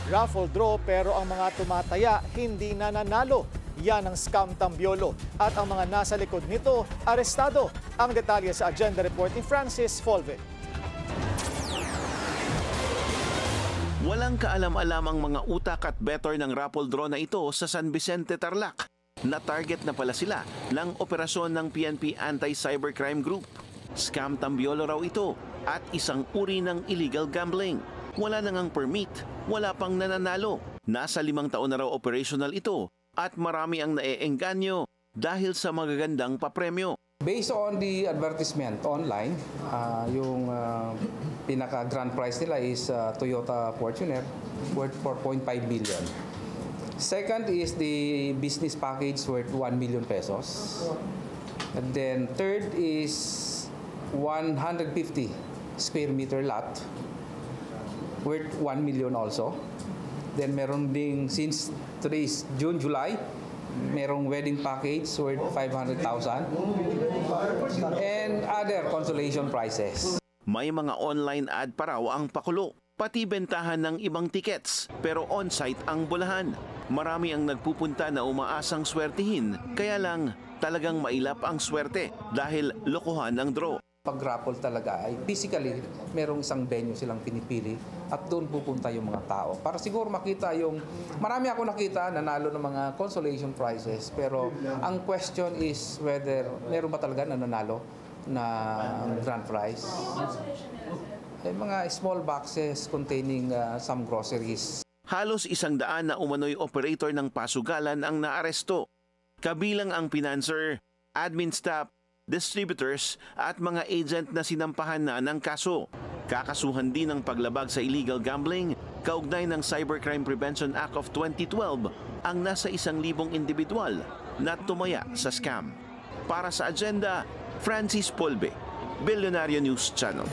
Raffle draw pero ang mga tumataya hindi nananalo. Yan ang scam Tambiolo. At ang mga nasa likod nito, arestado. Ang detalye sa agenda report ni Francis Folve. Walang kaalam-alam ang mga utak at better ng raffle draw na ito sa San Vicente, Tarlac. Na-target na pala sila ng operasyon ng PNP Anti-Cybercrime Group. Scam Tambiolo raw ito at isang uri ng illegal gambling. Wala na ngang permit, wala pang nananalo. Nasa 5 taon na raw operational ito at marami ang naeengganyo dahil sa magagandang papremyo. Based on the advertisement online, yung pinaka-grand prize nila is Toyota Fortuner worth 4.5 billion. Second is the business package worth 1 million pesos. And then third is 150 square meter lot worth 1 million also. Then meron ding, since today is June, July, merong wedding package worth 500,000 and other consolation prizes. May mga online ad pa raw ang pakulo, pati bentahan ng ibang tickets, pero on-site ang bulahan. Marami ang nagpupunta na umaasang swertihin, kaya lang talagang mailap ang swerte dahil lokohan ang draw. Pag raffle talaga ay physically merong isang venue silang pinipili at doon pupunta yung mga tao para siguro makita yung, marami ako nakita nanalo ng mga consolation prizes, pero ang question is whether meron ba talaga nanalo na grand prize. Ay mga small boxes containing some groceries. Halos 100 na umano'y operator ng pasugalan ang naaresto. Kabilang ang financer, admin staff, distributors at mga agent na sinampahan na ng kaso. Kakasuhan din ng paglabag sa illegal gambling, kaugnay ng Cybercrime Prevention Act of 2012 ang nasa 1,000 individual na tumaya sa scam. Para sa agenda, Francis Folve, Billionario News Channel.